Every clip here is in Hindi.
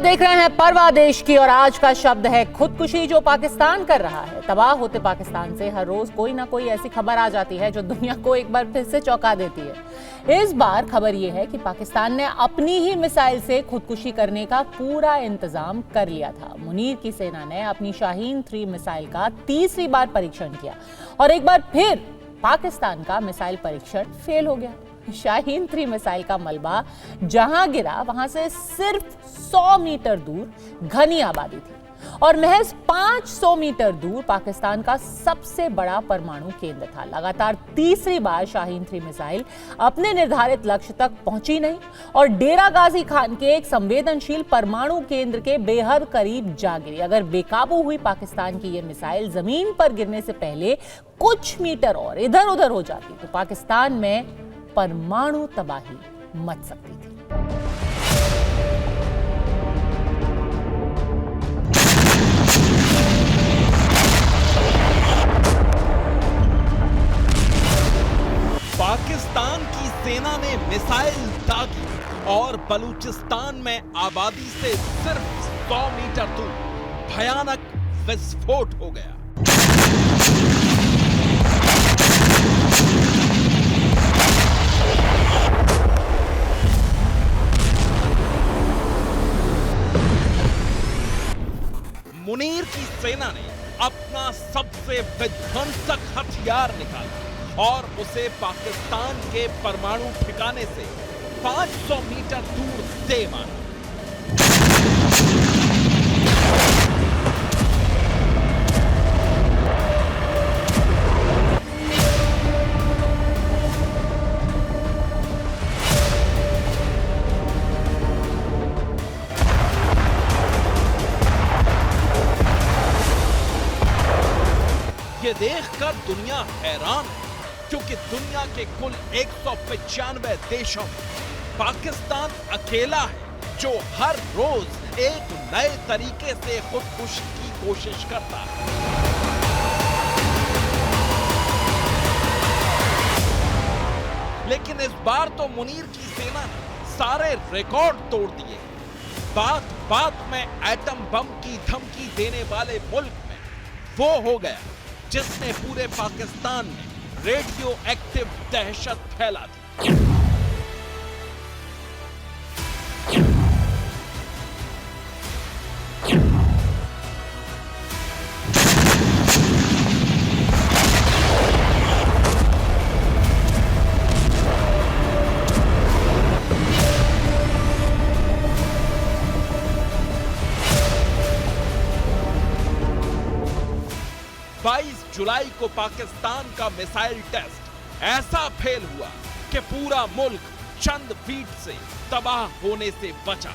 देख रहे हैं परवाह देश की और आज का शब्द है खुदकुशी, जो पाकिस्तान कर रहा है। तबाह होते पाकिस्तान से हर रोज कोई ना कोई ऐसी खबर आ जाती है जो दुनिया को एक बार फिर से चौंका देती है। इस बार खबर यह है कि पाकिस्तान ने अपनी ही मिसाइल से खुदकुशी करने का पूरा इंतजाम कर लिया था। मुनीर की सेना ने अपनी शाहीन 3 मिसाइल का तीसरी बार परीक्षण किया और एक बार फिर पाकिस्तान का मिसाइल परीक्षण फेल हो गया। शाहीन 3 मिसाइल का मलबा जहां गिरा वहां से सिर्फ 100 मीटर दूर घनी आबादी थी और महज 500 मीटर दूर पाकिस्तान का सबसे बड़ा परमाणु केंद्र था। लगातार तीसरी बार शाहीन 3 मिसाइल अपने निर्धारित लक्ष्य तक पहुंची नहीं और डेरा गाजी खान के एक संवेदनशील परमाणु केंद्र के बेहद करीब जा गिरी। अगर बेकाबू हुई पाकिस्तान की यह मिसाइल जमीन पर गिरने से पहले कुछ मीटर और इधर उधर हो जाती तो पाकिस्तान में परमाणु तबाही मच सकती थी। पाकिस्तान की सेना ने मिसाइल दागी और बलूचिस्तान में आबादी से सिर्फ 100 मीटर दूर भयानक विस्फोट हो गया। मुनीर की सेना ने अपना सबसे विध्वंसक हथियार निकाला और उसे पाकिस्तान के परमाणु ठिकाने से 500 मीटर दूर दे मारा। ये देखकर दुनिया हैरान है क्योंकि दुनिया के कुल 195 देशों में पाकिस्तान अकेला है जो हर रोज एक नए तरीके से खुदकुशी की कोशिश करता है। लेकिन इस बार तो मुनीर की सेना ने सारे रिकॉर्ड तोड़ दिए। बात बात में एटम बम की धमकी देने वाले मुल्क में वो हो गया जिसने पूरे पाकिस्तान में रेडियो एक्टिव दहशत फैला दी। जुलाई को पाकिस्तान का मिसाइल टेस्ट ऐसा फेल हुआ कि पूरा मुल्क चंद फीट से तबाह होने से बचा।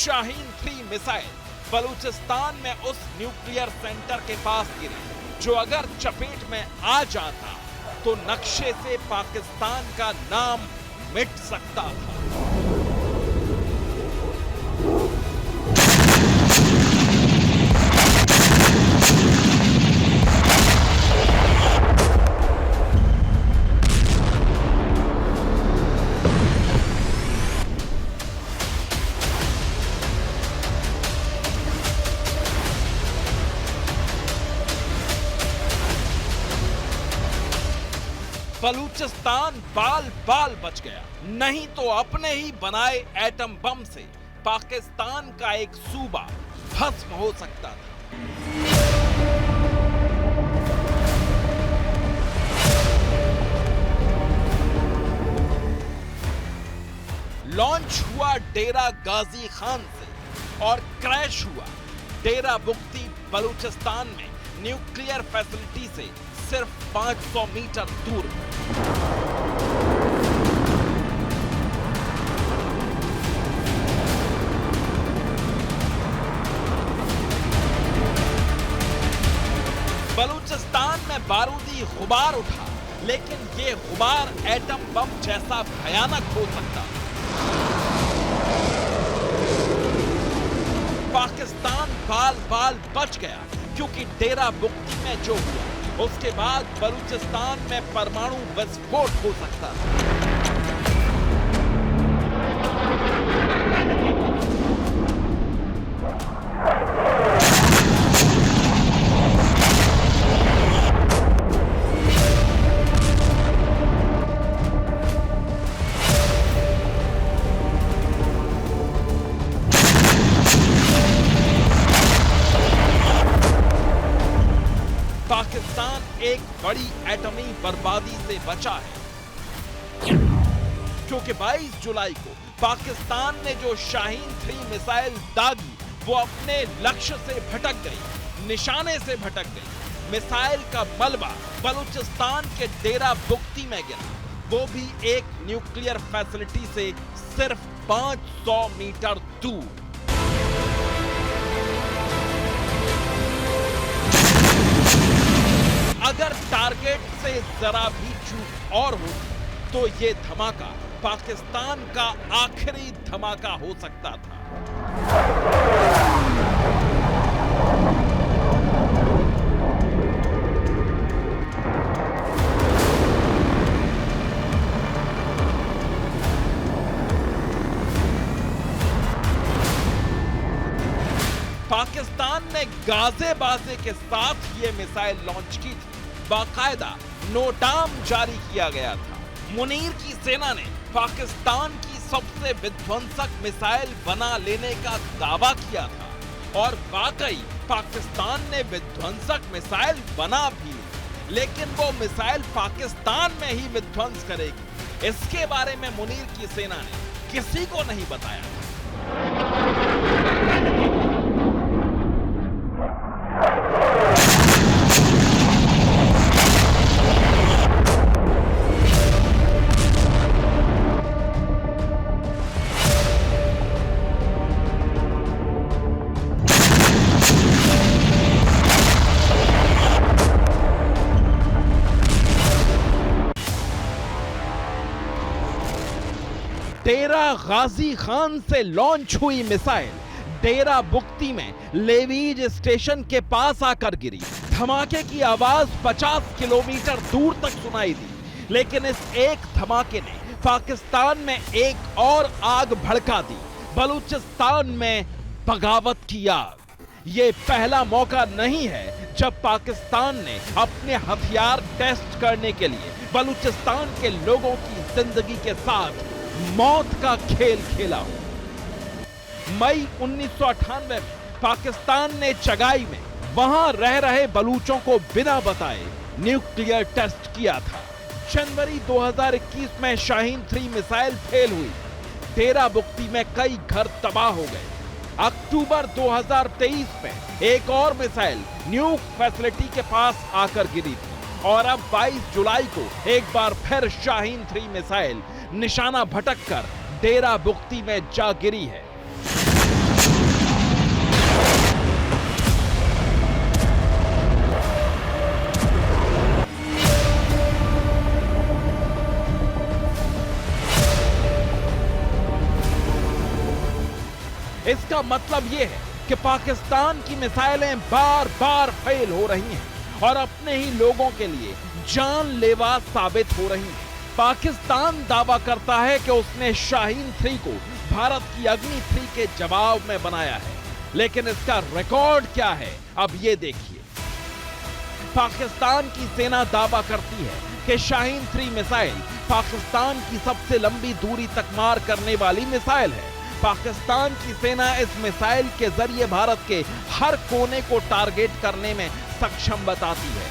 शाहीन 3 मिसाइल बलूचिस्तान में उस न्यूक्लियर सेंटर के पास गिरी जो अगर चपेट में आ जाता तो नक्शे से पाकिस्तान का नाम मिट सकता था। बलूचिस्तान बाल बाल बच गया, नहीं तो अपने ही बनाए एटम बम से पाकिस्तान का एक सूबा भस्म हो सकता था। लॉन्च हुआ डेरा गाजी खान से और क्रैश हुआ डेरा बुख्ती बलूचिस्तान में न्यूक्लियर फैसिलिटी से सिर्फ 500 मीटर दूर। बलूचिस्तान में बारूदी गुबार उठा, लेकिन ये गुबार एटम बम जैसा भयानक हो सकता। पाकिस्तान बाल बाल बच गया क्योंकि डेरा बुख्ती में जो हुआ उसके बाद बलूचिस्तान में परमाणु विस्फोट हो सकता था। बड़ी एटमी बर्बादी से बचा है, क्योंकि 22 जुलाई को पाकिस्तान ने जो शाहीन 3 मिसाइल दागी वो अपने लक्ष्य से भटक गई, निशाने से भटक गई। मिसाइल का मलबा बलूचिस्तान के डेरा बुख्ती में गिरा, वो भी एक न्यूक्लियर फैसिलिटी से सिर्फ 500 मीटर दूर। अगर टारगेट से जरा भी चूक और हो तो ये धमाका पाकिस्तान का आखिरी धमाका हो सकता था। पाकिस्तान ने गाजे बाजे के साथ ये मिसाइल लॉन्च की थी, बाकायदा नोटाम जारी किया गया था। मुनीर की सेना ने पाकिस्तान की सबसे विध्वंसक मिसाइल बना लेने का दावा किया था और वाकई पाकिस्तान ने विध्वंसक मिसाइल बना भी, लेकिन वो मिसाइल पाकिस्तान में ही विध्वंस करेगी, इसके बारे में मुनीर की सेना ने किसी को नहीं बताया था। डेरा गाजी खान से लॉन्च हुई मिसाइल डेरा बुख्ती में लेवीज स्टेशन के पास आकर गिरी। धमाके की आवाज 50 किलोमीटर दूर तक सुनाई दी, लेकिन इस एक धमाके ने पाकिस्तान में एक और आग भड़का दी, बलूचिस्तान में बगावत की आग। ये पहला मौका नहीं है जब पाकिस्तान ने अपने हथियार टेस्ट करने के लिए बलूचिस्तान के लोगों की जिंदगी के साथ मौत का खेल खेला हो। मई 1998 में पाकिस्तान ने चगाई में वहां रह रहे बलूचों को बिना बताए न्यूक्लियर टेस्ट किया था। जनवरी 2021 में शाहीन 3 मिसाइल फेल हुई, डेरा बुख्ती में कई घर तबाह हो गए। अक्टूबर 2023 में एक और मिसाइल न्यूक फैसिलिटी के पास आकर गिरी थी और अब 22 जुलाई को एक बार फिर शाहीन 3 मिसाइल निशाना भटककर डेरा बुख्ती में जा गिरी है। इसका मतलब यह है कि पाकिस्तान की मिसाइलें बार बार फेल हो रही हैं और अपने ही लोगों के लिए जानलेवा साबित हो रही हैं। पाकिस्तान दावा करता है कि उसने शाहीन 3 को भारत की अग्नि 3 के जवाब में बनाया है, लेकिन इसका रिकॉर्ड क्या है अब ये देखिए। पाकिस्तान की सेना दावा करती है कि शाहीन 3 मिसाइल पाकिस्तान की सबसे लंबी दूरी तक मार करने वाली मिसाइल है। पाकिस्तान की सेना इस मिसाइल के जरिए भारत के हर कोने को टारगेट करने में सक्षम बताती है।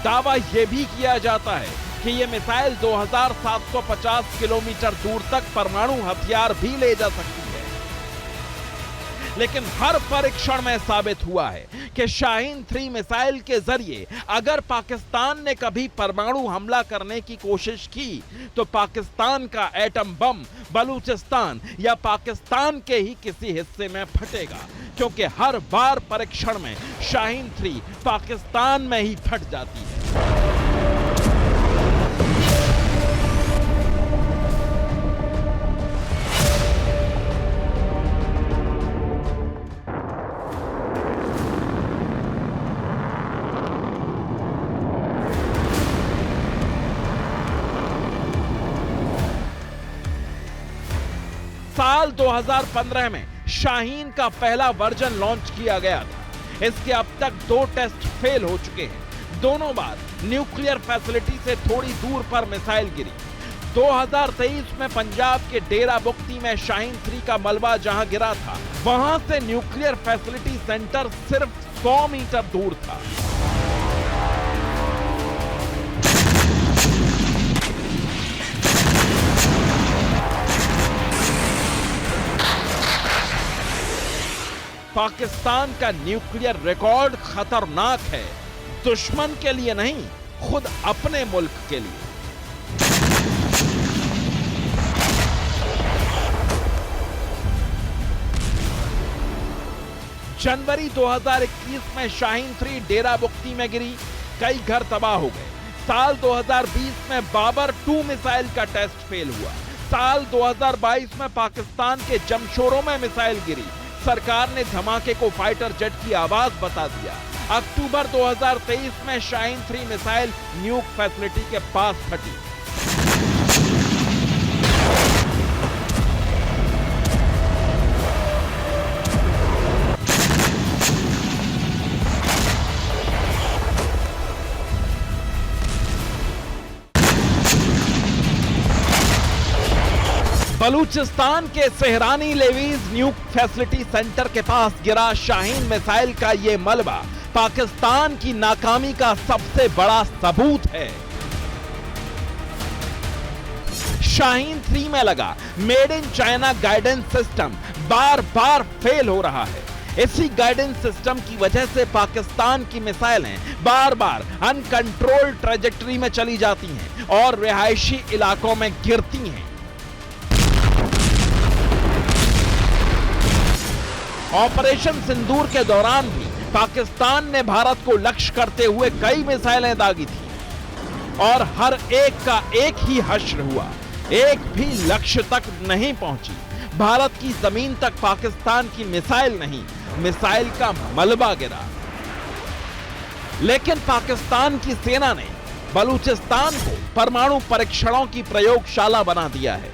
दावा यह भी किया जाता है कि यह मिसाइल 2750 किलोमीटर दूर तक परमाणु हथियार भी ले जा सकती है, लेकिन हर परीक्षण में साबित हुआ है कि शाहीन 3 मिसाइल के जरिए अगर पाकिस्तान ने कभी परमाणु हमला करने की कोशिश की तो पाकिस्तान का एटम बम बलूचिस्तान या पाकिस्तान के ही किसी हिस्से में फटेगा, क्योंकि हर बार परीक्षण में शाहीन 3 पाकिस्तान में ही फट जाती है। साल 2015 में शाहीन का पहला वर्जन लॉन्च किया गया था। इसके अब तक 2 टेस्ट फेल हो चुके हैं। दोनों बार न्यूक्लियर फैसिलिटी से थोड़ी दूर पर मिसाइल गिरी। 2023 में पंजाब के डेरा बुख्ती में शाहीन 3 का मलबा जहां गिरा था, वहां से न्यूक्लियर फैसिलिटी सेंटर सिर्फ 100 मीटर दूर था। पाकिस्तान का न्यूक्लियर रिकॉर्ड खतरनाक है, दुश्मन के लिए नहीं, खुद अपने मुल्क के लिए। जनवरी 2021 में शाहीन 3 डेरा बुख्ती में गिरी, कई घर तबाह हो गए। साल 2020 में बाबर 2 मिसाइल का टेस्ट फेल हुआ। साल 2022 में पाकिस्तान के जमशोरों में मिसाइल गिरी, सरकार ने धमाके को फाइटर जेट की आवाज बता दिया। अक्टूबर 2023 में शाहीन 3 मिसाइल न्यूक फैसिलिटी के पास फटी। बलूचिस्तान के सहरानी लेवीज न्यूक फैसिलिटी सेंटर के पास गिरा शाहीन मिसाइल का ये मलबा पाकिस्तान की नाकामी का सबसे बड़ा सबूत है। शाहीन 3 में लगा made in China guidance system bar bar fail हो रहा है। इसी गाइडेंस सिस्टम की वजह से पाकिस्तान की मिसाइलें बार बार अनकंट्रोल्ड ट्रेजेक्टरी में चली जाती हैं और रिहायशी इलाकों में गिरती हैं। ऑपरेशन सिंदूर के दौरान भी पाकिस्तान ने भारत को लक्ष्य करते हुए कई मिसाइलें दागी थी और हर एक का एक ही हश्र हुआ, एक भी लक्ष्य तक नहीं पहुंची। भारत की जमीन तक पाकिस्तान की मिसाइल नहीं, मिसाइल का मलबा गिरा। लेकिन पाकिस्तान की सेना ने बलूचिस्तान को परमाणु परीक्षणों की प्रयोगशाला बना दिया है।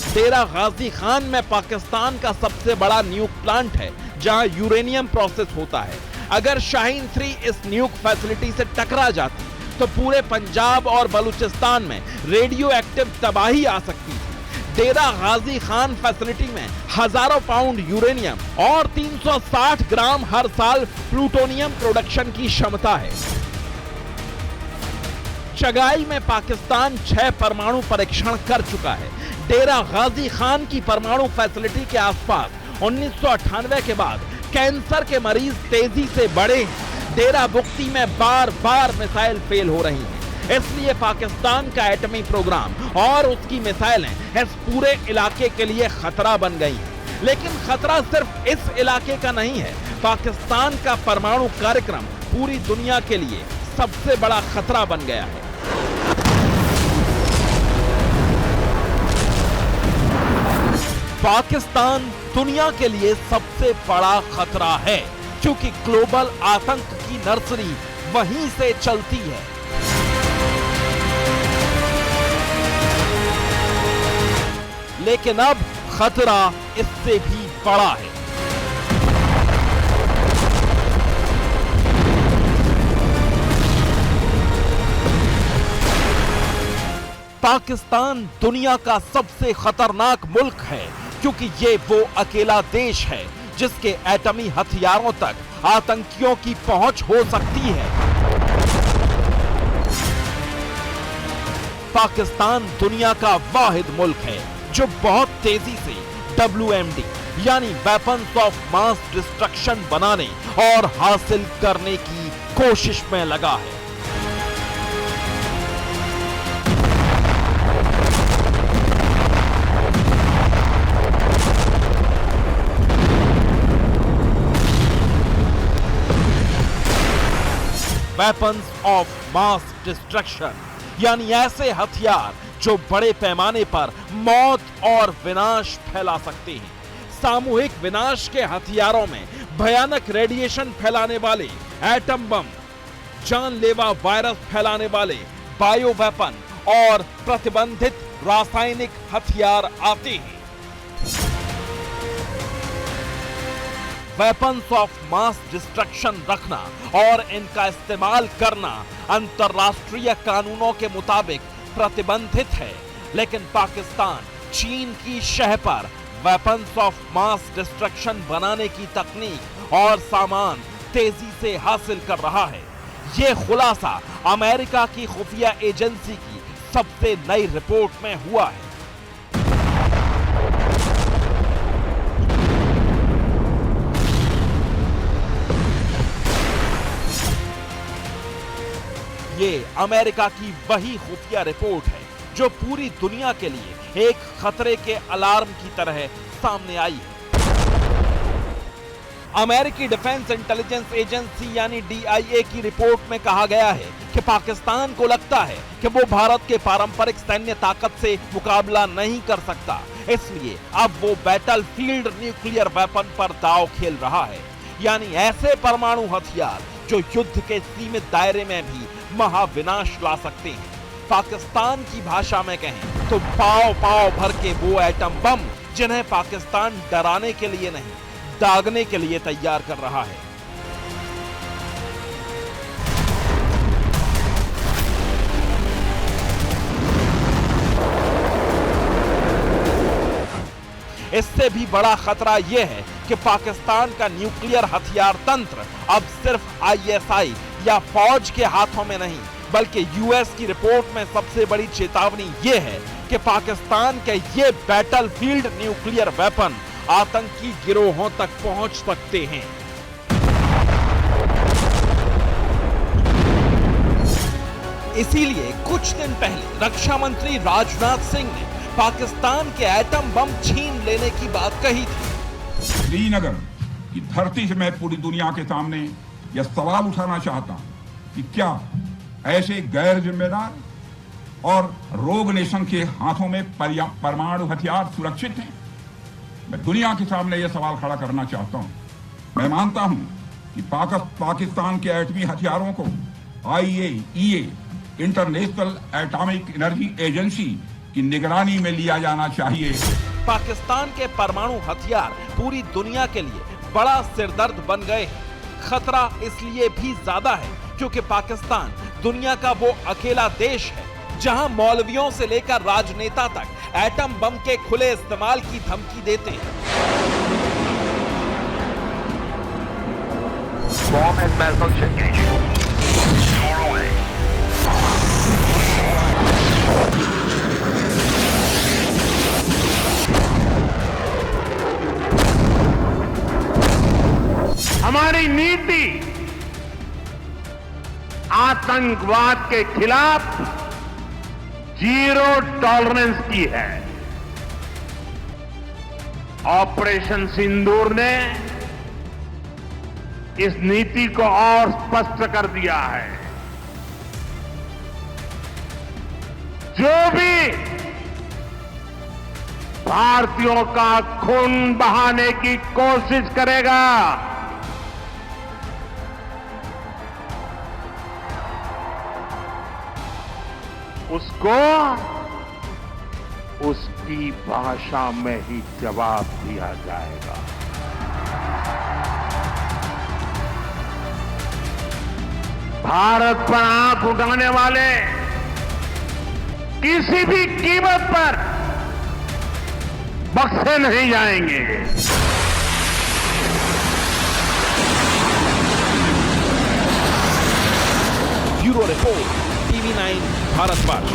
डेरा गाजी खान में पाकिस्तान का सबसे बड़ा न्यूक प्लांट है जहां यूरेनियम प्रोसेस होता है। अगर शाहीन 3 इस न्यूक फैसिलिटी से टकरा जाती तो पूरे पंजाब और बलूचिस्तान में रेडियो एक्टिव तबाही आ सकती थी। डेरा गाजी खान फैसिलिटी में हजारों पाउंड यूरेनियम और 360 ग्राम हर साल प्लूटोनियम प्रोडक्शन की क्षमता है। चगाई में पाकिस्तान 6 परमाणु परीक्षण कर चुका है। डेरा गाजी खान की परमाणु फैसिलिटी के आसपास 1998 के बाद कैंसर के मरीज तेजी से बढ़े हैं। डेरा बुख्ती में बार बार मिसाइल फेल हो रही हैं। इसलिए पाकिस्तान का एटमी प्रोग्राम और उसकी मिसाइलें इस पूरे इलाके के लिए खतरा बन गई हैं। लेकिन खतरा सिर्फ इस इलाके का नहीं है, पाकिस्तान का परमाणु कार्यक्रम पूरी दुनिया के लिए सबसे बड़ा खतरा बन गया है। पाकिस्तान दुनिया के लिए सबसे बड़ा खतरा है क्योंकि ग्लोबल आतंक की नर्सरी वहीं से चलती है। लेकिन अब खतरा इससे भी बड़ा है। पाकिस्तान दुनिया का सबसे खतरनाक मुल्क है क्योंकि ये वो अकेला देश है जिसके एटमी हथियारों तक आतंकियों की पहुंच हो सकती है। पाकिस्तान दुनिया का वाहिद मुल्क है जो बहुत तेजी से WMD यानी वेपन्स ऑफ मास डिस्ट्रक्शन बनाने और हासिल करने की कोशिश में लगा है। वेपन्स ऑफ मास डिस्ट्रक्शन यानी ऐसे हथियार जो बड़े पैमाने पर मौत और विनाश फैला सकते हैं। सामूहिक विनाश के हथियारों में भयानक रेडिएशन फैलाने वाले एटम बम, जानलेवा वायरस फैलाने वाले बायो वेपन और प्रतिबंधित रासायनिक हथियार आते हैं। वेपन्स ऑफ मास डिस्ट्रक्शन रखना और इनका इस्तेमाल करना अंतर्राष्ट्रीय कानूनों के मुताबिक प्रतिबंधित है, लेकिन पाकिस्तान चीन की शह पर वेपन्स ऑफ मास डिस्ट्रक्शन बनाने की तकनीक और सामान तेजी से हासिल कर रहा है। ये खुलासा अमेरिका की खुफिया एजेंसी की सबसे नई रिपोर्ट में हुआ है। ये अमेरिका की वही खुफिया रिपोर्ट है जो पूरी दुनिया के लिए एक खतरे के अलार्म की तरह सामने आई है। अमेरिकी डिफेंस इंटेलिजेंस एजेंसी यानी DIA की रिपोर्ट में कहा गया है कि पाकिस्तान को लगता है कि वो भारत के पारंपरिक सैन्य ताकत से मुकाबला नहीं कर सकता, इसलिए अब वो बैटलफील्ड न्यूक्लियर वेपन पर दांव खेल रहा है, यानी ऐसे परमाणु हथियार जो युद्ध के सीमित दायरे में भी महाविनाश ला सकते हैं। पाकिस्तान की भाषा में कहें तो पाव पाव भर के वो एटम बम जिन्हें पाकिस्तान डराने के लिए नहीं, दागने के लिए तैयार कर रहा है। इससे भी बड़ा खतरा यह है कि पाकिस्तान का न्यूक्लियर हथियार तंत्र अब सिर्फ ISI या फौज के हाथों में नहीं, बल्कि US की रिपोर्ट में सबसे बड़ी चेतावनी यह है कि पाकिस्तान के ये बैटलफील्ड न्यूक्लियर वेपन आतंकी गिरोहों तक पहुंच सकते हैं। इसीलिए कुछ दिन पहले रक्षा मंत्री राजनाथ सिंह ने पाकिस्तान के एटम बम छीन लेने की बात कही थी। श्रीनगर की धरती से मैं पूरी दुनिया के सामने यह सवाल उठाना चाहता हूं कि क्या ऐसे गैर जिम्मेदार और रोग नेशन के हाथों में परमाणु हथियार सुरक्षित हैं? मैं दुनिया के सामने यह सवाल खड़ा करना चाहता हूं। मैं मानता हूं कि पाकिस्तान के एटमी हथियारों को IAEA international atomic energy agency की निगरानी में लिया जाना चाहिए। पाकिस्तान के परमाणु हथियार पूरी दुनिया के लिए बड़ा सिरदर्द बन गए हैं। खतरा इसलिए भी ज्यादा है क्योंकि पाकिस्तान दुनिया का वो अकेला देश है जहां मौलवियों से लेकर राजनेता तक एटम बम के खुले इस्तेमाल की धमकी देते हैं। Bomb has malfunctioned. Far away. हमारी नीति आतंकवाद के खिलाफ जीरो टॉलरेंस की है। ऑपरेशन सिंदूर ने इस नीति को और स्पष्ट कर दिया है। जो भी भारतीयों का खून बहाने की कोशिश करेगा उसको उसकी भाषा में ही जवाब दिया जाएगा। भारत पर आंख उठाने वाले किसी भी कीमत पर बख्शे नहीं जाएंगे। Bureau report, TV9 Bharatvarsh.